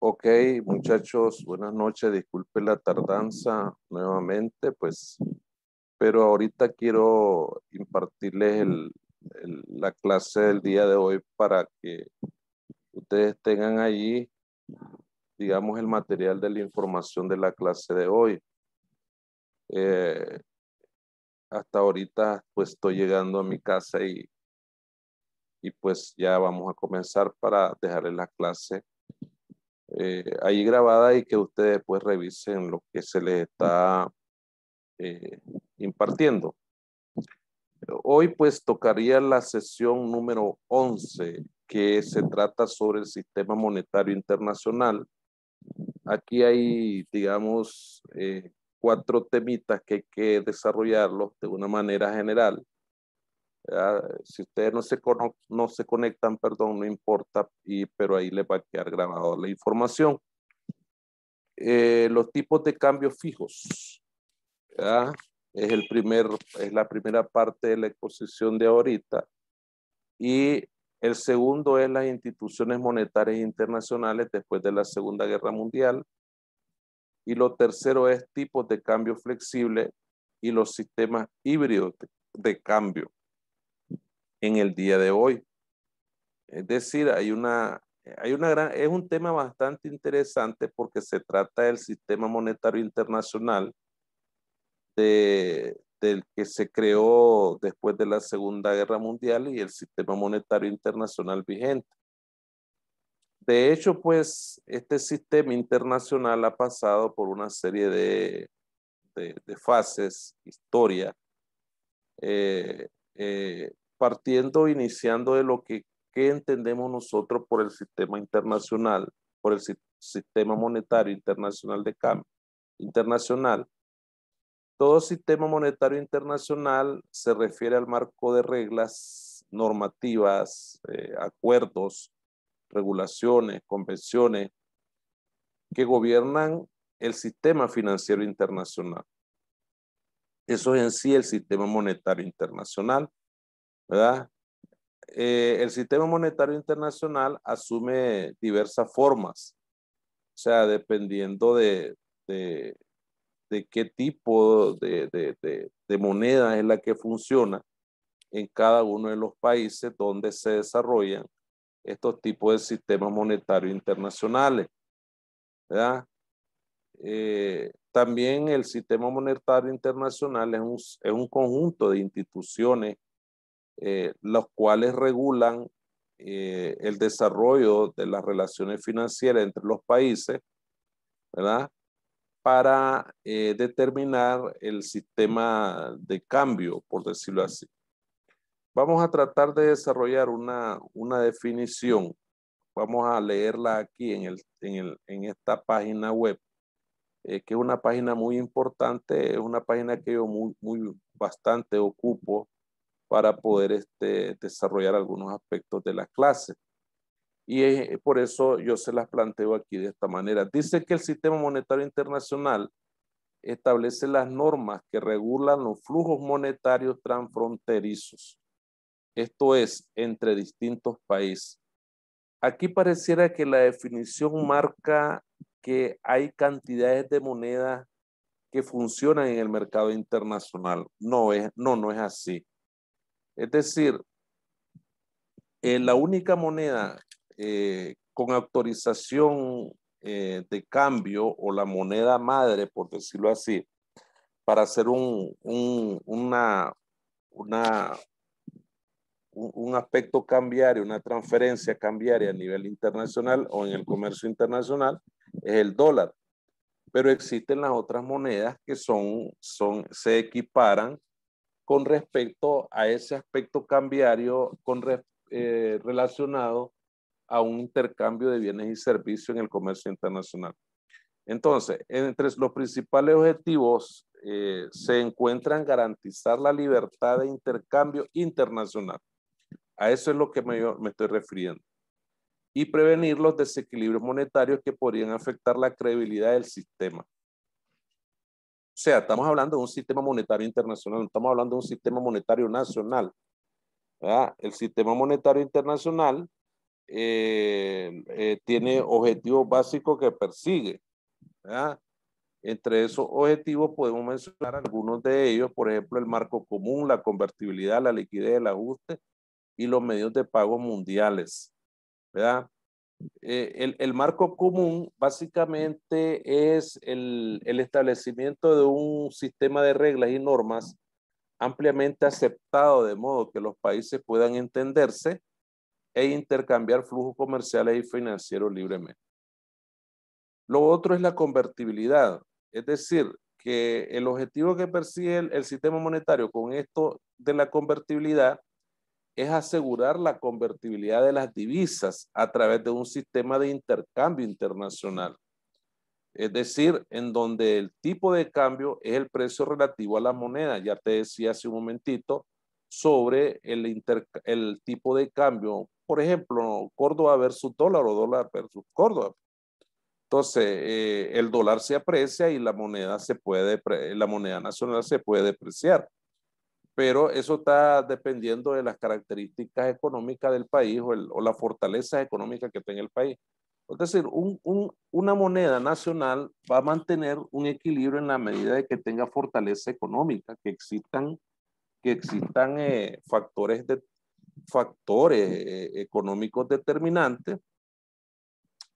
Ok, muchachos, buenas noches. Disculpen la tardanza nuevamente, pues, pero ahorita quiero impartirles la clase del día de hoy para que ustedes tengan allí, digamos, el material de la información de la clase de hoy. Eh, Hasta ahorita, pues, estoy llegando a mi casa y pues ya vamos a comenzar para dejarles la clase ahí grabada y que ustedes pues revisen lo que se les está eh, impartiendo. Hoy pues tocaría la sesión número 11 que se trata sobre el sistema monetario internacional. Aquí hay, digamos, cuatro temitas que hay que desarrollarlos de una manera general. Si ustedes no se conectan, perdón, no importa, pero ahí les va a quedar grabado la información. Los tipos de cambios fijos. ¿Verdad? Es la primera parte de la exposición de ahorita. Y el segundo es las instituciones monetarias internacionales después de la Segunda Guerra Mundial. Y lo tercero es tipos de cambio flexible y los sistemas híbridos de cambio en el día de hoy. Es decir, es un tema bastante interesante porque se trata del sistema monetario internacional del que se creó después de la Segunda Guerra Mundial y el sistema monetario internacional vigente. De hecho, pues, este sistema internacional ha pasado por una serie de fases, historia, iniciando de lo que entendemos nosotros por el sistema internacional, por el sistema monetario internacional de cambio internacional. Todo sistema monetario internacional se refiere al marco de reglas normativas, acuerdos, regulaciones, convenciones que gobiernan el sistema financiero internacional. Eso es en sí el sistema monetario internacional, ¿verdad? El sistema monetario internacional asume diversas formas, o sea, dependiendo de qué tipo de moneda es la que funciona en cada uno de los países donde se desarrollan estos tipos de sistemas monetarios internacionales, ¿verdad? También el sistema monetario internacional es un conjunto de instituciones los cuales regulan el desarrollo de las relaciones financieras entre los países, ¿verdad? Para determinar el sistema de cambio, por decirlo así. Vamos a tratar de desarrollar una definición. Vamos a leerla aquí en esta página web, que es una página muy importante, es una página que yo bastante ocupo para poder desarrollar algunos aspectos de la clase. Y por eso yo se las planteo aquí de esta manera. Dice que el sistema monetario internacional establece las normas que regulan los flujos monetarios transfronterizos. Esto es, entre distintos países. Aquí pareciera que la definición marca que hay cantidades de monedas que funcionan en el mercado internacional. No es así. Es decir, la única moneda con autorización de cambio o la moneda madre, por decirlo así, para hacer un aspecto cambiario, una transferencia cambiaria a nivel internacional o en el comercio internacional, es el dólar. Pero existen las otras monedas que se equiparan con respecto a ese aspecto cambiario relacionado a un intercambio de bienes y servicios en el comercio internacional. Entonces, entre los principales objetivos se encuentran garantizar la libertad de intercambio internacional. A eso es lo que me estoy refiriendo. Y prevenir los desequilibrios monetarios que podrían afectar la credibilidad del sistema. O sea, estamos hablando de un sistema monetario internacional, no estamos hablando de un sistema monetario nacional, ¿verdad? El sistema monetario internacional tiene objetivos básicos que persigue, ¿verdad? Entre esos objetivos podemos mencionar algunos de ellos, por ejemplo, el marco común, la convertibilidad, la liquidez, el ajuste y los medios de pago mundiales, ¿verdad? El marco común básicamente es el establecimiento de un sistema de reglas y normas ampliamente aceptado de modo que los países puedan entenderse e intercambiar flujos comerciales y financieros libremente. Lo otro es la convertibilidad, es decir, que el objetivo que persigue el sistema monetario con esto de la convertibilidad es asegurar la convertibilidad de las divisas a través de un sistema de intercambio internacional. Es decir, en donde el tipo de cambio es el precio relativo a la moneda. Ya te decía hace un momentito sobre el tipo de cambio. Por ejemplo, Córdoba versus dólar o dólar versus Córdoba. Entonces, el dólar se aprecia y la moneda la moneda nacional se puede depreciar. Pero eso está dependiendo de las características económicas del país o la fortaleza económica que tenga el país. Es decir, una moneda nacional va a mantener un equilibrio en la medida de que tenga fortaleza económica, que existan factores económicos determinantes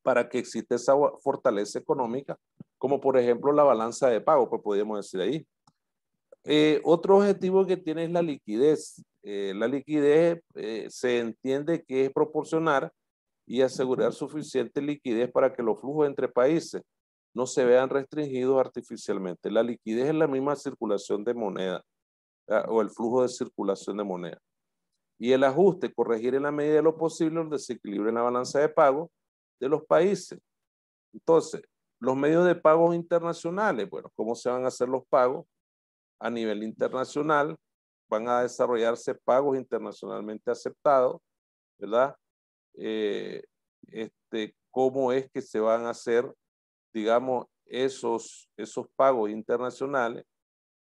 para que exista esa fortaleza económica, como por ejemplo la balanza de pago, pues podríamos decir ahí. Otro objetivo que tiene es la liquidez. La liquidez se entiende que es proporcionar y asegurar suficiente liquidez para que los flujos entre países no se vean restringidos artificialmente. La liquidez es la misma circulación de moneda, ¿verdad? O el flujo de circulación de moneda. Y el ajuste, corregir en la medida de lo posible el desequilibrio en la balanza de pago de los países. Entonces, los medios de pagos internacionales, bueno, ¿cómo se van a hacer los pagos? A nivel internacional, van a desarrollarse pagos internacionalmente aceptados, ¿verdad? ¿Cómo es que se van a hacer, digamos, esos pagos internacionales?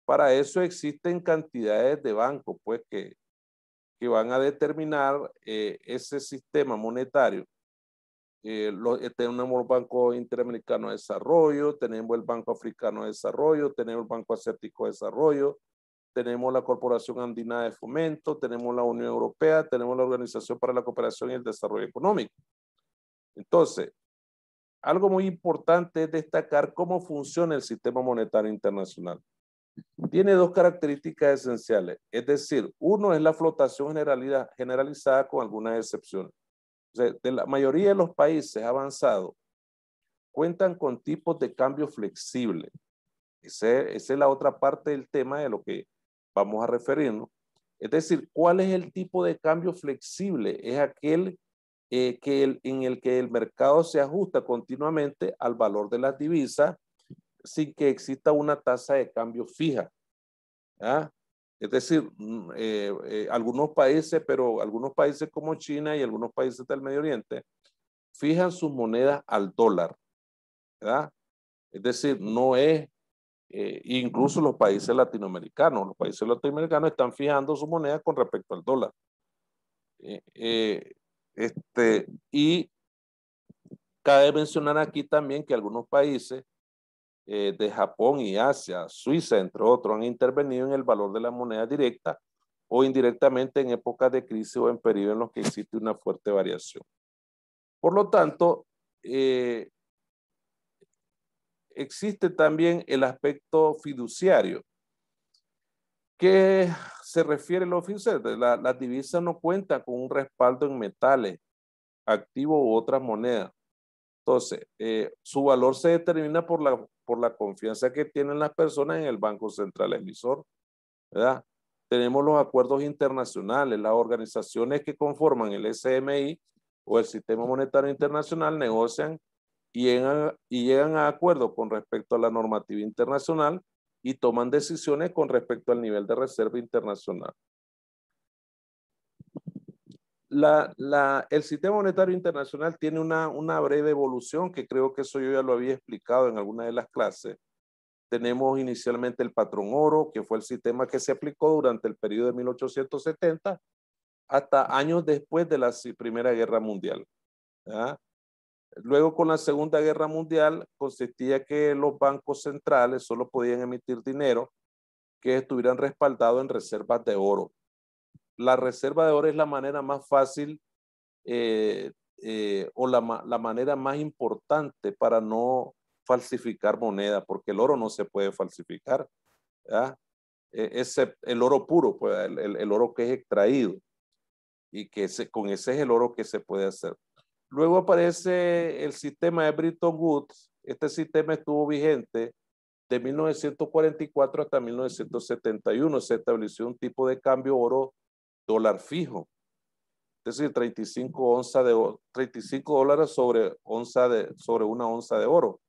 Para eso existen cantidades de bancos, pues, que van a determinar ese sistema monetario. Tenemos el Banco Interamericano de Desarrollo, tenemos el Banco Africano de Desarrollo, tenemos el Banco Asiático de Desarrollo, tenemos la Corporación Andina de Fomento, tenemos la Unión Europea, tenemos la Organización para la Cooperación y el Desarrollo Económico. Entonces, algo muy importante es destacar cómo funciona el sistema monetario internacional. Tiene dos características esenciales, es decir, uno es la flotación generalizada con algunas excepciones. O sea, de la mayoría de los países avanzados cuentan con tipos de cambio flexible. Esa es la otra parte del tema de lo que vamos a referirnos. Es decir, ¿cuál es el tipo de cambio flexible? Es aquel en el que el mercado se ajusta continuamente al valor de las divisas sin que exista una tasa de cambio fija. ¿Ah? Es decir, algunos países como China y algunos países del Medio Oriente fijan sus monedas al dólar, ¿verdad? Es decir, no es, incluso los países latinoamericanos están fijando su moneda con respecto al dólar. Y cabe mencionar aquí también que algunos países de Japón y Asia, Suiza, entre otros, han intervenido en el valor de la moneda directa o indirectamente en épocas de crisis o en periodos en los que existe una fuerte variación. Por lo tanto, existe también el aspecto fiduciario, que se refiere a los fiduciarios. Las divisas no cuentan con un respaldo en metales, activos u otras monedas. Entonces, su valor se determina por la confianza que tienen las personas en el Banco Central emisor, ¿verdad? Tenemos los acuerdos internacionales, las organizaciones que conforman el SMI o el Sistema Monetario Internacional negocian y llegan a acuerdos con respecto a la normativa internacional y toman decisiones con respecto al nivel de reserva internacional. El sistema monetario internacional tiene una breve evolución que creo que eso yo ya lo había explicado en alguna de las clases. Tenemos inicialmente el patrón oro, que fue el sistema que se aplicó durante el periodo de 1870 hasta años después de la Primera Guerra Mundial. ¿Ya? Luego, con la Segunda Guerra Mundial, consistía que los bancos centrales solo podían emitir dinero que estuvieran respaldados en reservas de oro. La reserva de oro es la manera más fácil o la manera más importante para no falsificar moneda, porque el oro no se puede falsificar, ¿ya? El oro puro, pues, el oro que es extraído, y que con ese es el oro que se puede hacer. Luego aparece el sistema de Bretton Woods. Este sistema estuvo vigente de 1944 hasta 1971. Se estableció un tipo de cambio oro dólar fijo, es decir, 35 dólares sobre una onza de oro.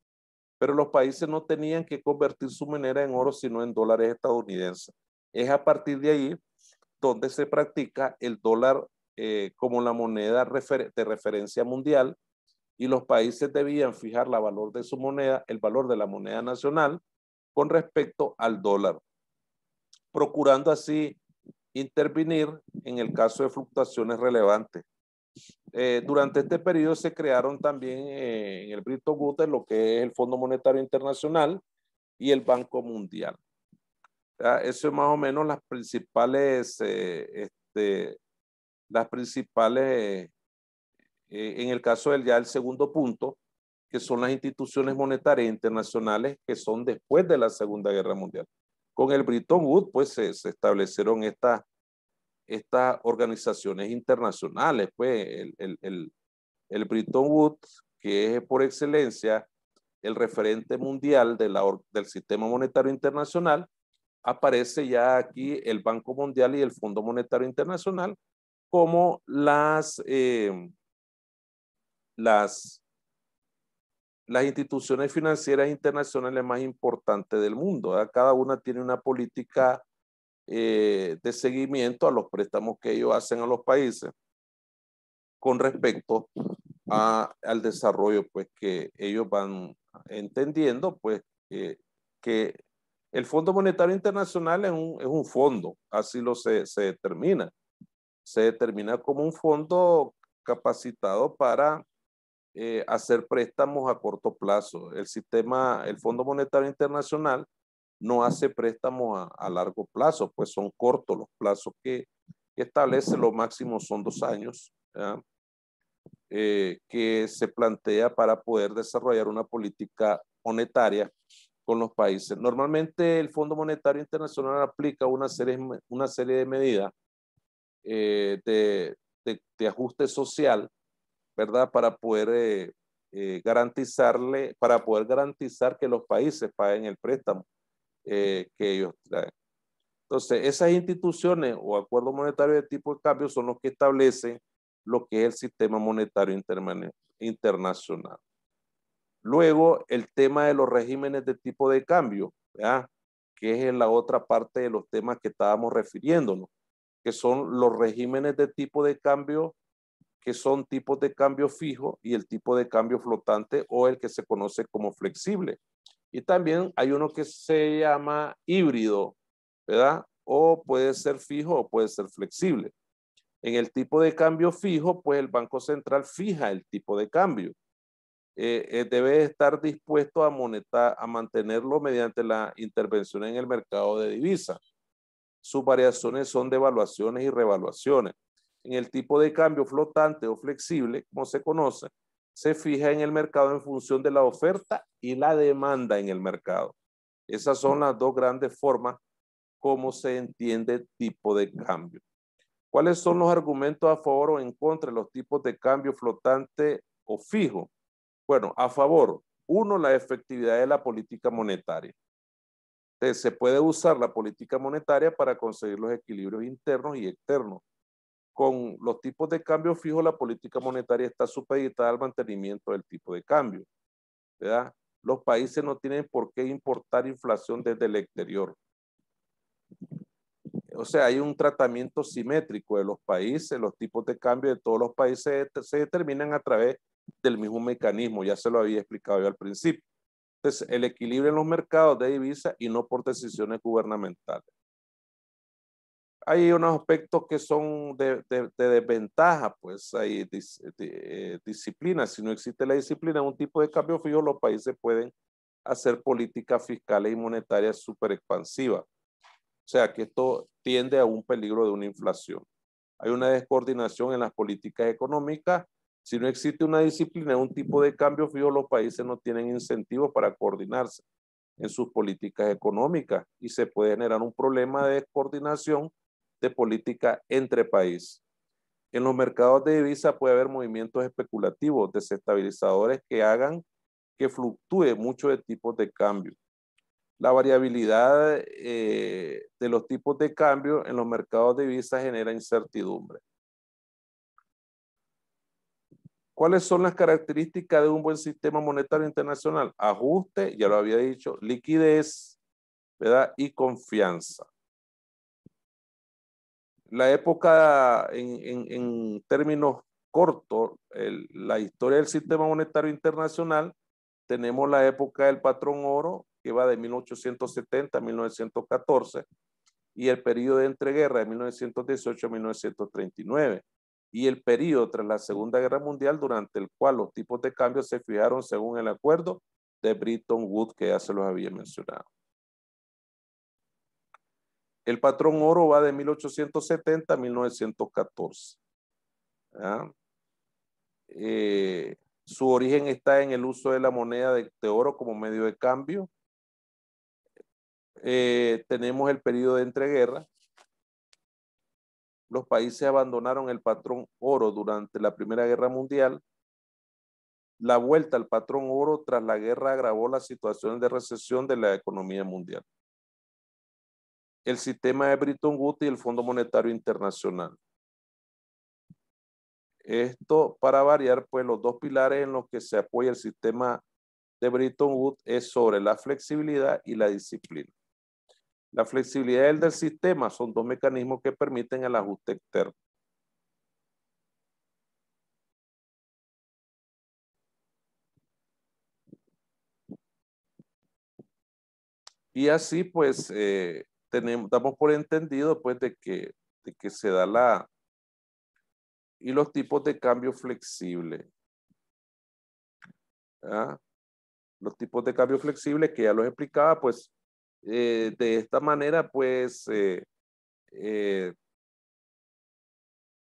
Pero los países no tenían que convertir su moneda en oro, sino en dólares estadounidenses. Es a partir de ahí donde se practica el dólar como la moneda de referencia mundial, y los países debían fijar el valor de su moneda, el valor de la moneda nacional con respecto al dólar, procurando así intervenir en el caso de fluctuaciones relevantes. Durante este periodo se crearon también en el Bretton Woods lo que es el Fondo Monetario Internacional y el Banco Mundial. Eso es más o menos las principales, en el caso del ya el segundo punto, que son las instituciones monetarias internacionales que son después de la Segunda Guerra Mundial. Con el Bretton Woods, pues se establecieron estas organizaciones internacionales, pues el Bretton Woods, que es por excelencia el referente mundial del sistema monetario internacional. Aparece ya aquí el Banco Mundial y el Fondo Monetario Internacional como las instituciones financieras internacionales más importantes del mundo, ¿verdad? Cada una tiene una política de seguimiento a los préstamos que ellos hacen a los países con respecto al desarrollo, pues, que ellos van entendiendo, pues, que el Fondo Monetario Internacional es un fondo, así se determina. Se determina como un fondo capacitado para hacer préstamos a corto plazo. El Fondo Monetario Internacional no hace préstamos a largo plazo, pues son cortos los plazos que establece. Lo máximo son 2 años, que se plantea para poder desarrollar una política monetaria con los países. Normalmente el Fondo Monetario Internacional aplica una serie de medidas de ajuste social, ¿verdad? Para poder garantizar que los países paguen el préstamo que ellos traen. Entonces, esas instituciones o acuerdos monetarios de tipo de cambio son los que establecen lo que es el sistema monetario internacional. Luego, el tema de los regímenes de tipo de cambio, ¿verdad? Que es la otra parte de los temas que estábamos refiriéndonos, que son los regímenes de tipo de cambio, que son tipos de cambio fijo y el tipo de cambio flotante, o el que se conoce como flexible. Y también hay uno que se llama híbrido, ¿verdad? O puede ser fijo o puede ser flexible. En el tipo de cambio fijo, pues el Banco Central fija el tipo de cambio. Debe estar dispuesto a mantenerlo mediante la intervención en el mercado de divisas. Sus variaciones son de evaluaciones y revaluaciones. En el tipo de cambio flotante o flexible, como se conoce, se fija en el mercado en función de la oferta y la demanda en el mercado. Esas son las dos grandes formas como se entiende tipo de cambio. ¿Cuáles son los argumentos a favor o en contra de los tipos de cambio flotante o fijo? Bueno, a favor, uno, la efectividad de la política monetaria. Entonces, se puede usar la política monetaria para conseguir los equilibrios internos y externos. Con los tipos de cambio fijo, la política monetaria está supeditada al mantenimiento del tipo de cambio, ¿verdad? Los países no tienen por qué importar inflación desde el exterior. O sea, hay un tratamiento simétrico de los países. Los tipos de cambio de todos los países se determinan a través del mismo mecanismo. Ya se lo había explicado yo al principio. Entonces, el equilibrio en los mercados de divisas y no por decisiones gubernamentales. Hay unos aspectos que son de desventaja, pues hay disciplina. Si no existe la disciplina, un tipo de cambio fijo, los países pueden hacer políticas fiscales y monetarias súper expansivas. O sea que esto tiende a un peligro de una inflación. Hay una descoordinación en las políticas económicas. Si no existe una disciplina, un tipo de cambio fijo, los países no tienen incentivos para coordinarse en sus políticas económicas y se puede generar un problema de descoordinación de política entre países. En los mercados de divisas puede haber movimientos especulativos, desestabilizadores que hagan que fluctúe mucho de tipos de cambio. La variabilidad de los tipos de cambio en los mercados de divisas genera incertidumbre. ¿Cuáles son las características de un buen sistema monetario internacional? Ajuste, ya lo había dicho, liquidez, ¿verdad? Y confianza. La época, en términos cortos, la historia del sistema monetario internacional, tenemos la época del patrón oro, que va de 1870 a 1914, y el periodo de entreguerra de 1918 a 1939, y el periodo tras la Segunda Guerra Mundial, durante el cual los tipos de cambio se fijaron según el acuerdo de Bretton Woods, que ya se los había mencionado. El patrón oro va de 1870 a 1914. Su origen está en el uso de la moneda de oro como medio de cambio. Tenemos el periodo de entreguerra. Los países abandonaron el patrón oro durante la Primera Guerra Mundial. La vuelta al patrón oro tras la guerra agravó las situaciones de recesión de la economía mundial. El sistema de Bretton Woods y el Fondo Monetario Internacional. Esto, para variar, pues los dos pilares en los que se apoya el sistema de Bretton Woods es sobre la flexibilidad y la disciplina. La flexibilidad del sistema son dos mecanismos que permiten el ajuste externo. Y así pues damos por entendido pues de que se da la... Y los tipos de cambio flexible. ¿Ah? Los tipos de cambio flexible que ya los explicaba, pues de esta manera pues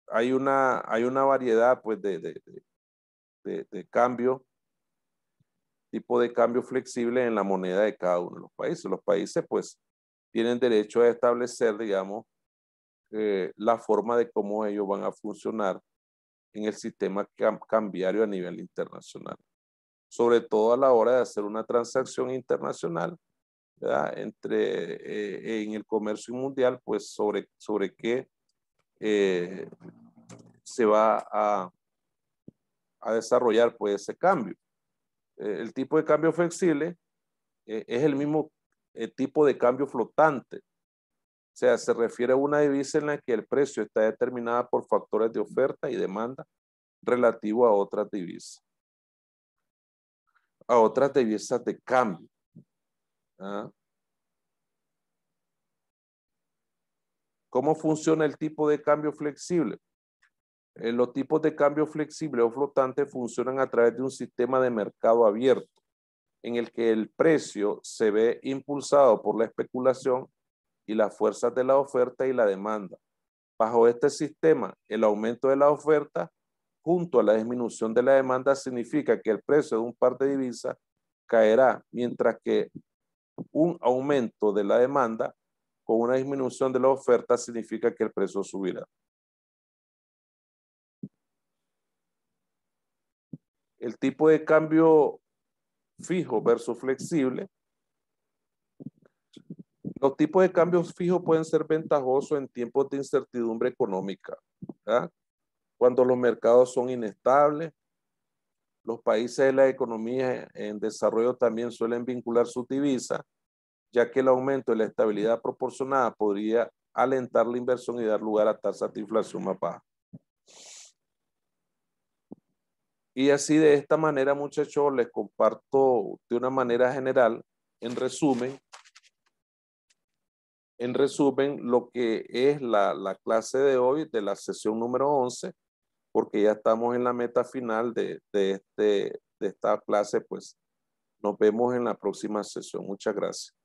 hay una variedad pues de cambio, tipo de cambio flexible en la moneda de cada uno de los países. Los países pues tienen derecho a establecer, digamos, la forma de cómo ellos van a funcionar en el sistema cambiario a nivel internacional. Sobre todo a la hora de hacer una transacción internacional, ¿verdad? En el comercio mundial, pues sobre qué se va a desarrollar pues ese cambio. El tipo de cambio flexible es el mismo tipo de cambio flotante. O sea, se refiere a una divisa en la que el precio está determinada por factores de oferta y demanda relativo a otras divisas. A otras divisas de cambio. ¿Ah? ¿Cómo funciona el tipo de cambio flexible? Los tipos de cambio flexible o flotante funcionan a través de un sistema de mercado abierto, en el que el precio se ve impulsado por la especulación y las fuerzas de la oferta y la demanda. Bajo este sistema, el aumento de la oferta junto a la disminución de la demanda significa que el precio de un par de divisas caerá, mientras que un aumento de la demanda con una disminución de la oferta significa que el precio subirá. El tipo de cambio fijo versus flexible. Los tipos de cambios fijos pueden ser ventajosos en tiempos de incertidumbre económica, ¿verdad? Cuando los mercados son inestables. Los países de la economía en desarrollo también suelen vincular sus divisas, ya que el aumento de la estabilidad proporcionada podría alentar la inversión y dar lugar a tasas de inflación más bajas. Y así de esta manera, muchachos, les comparto de una manera general, en resumen, en resumen lo que es la clase de hoy, de la sesión número 11, porque ya estamos en la meta final de esta clase, pues nos vemos en la próxima sesión. Muchas gracias.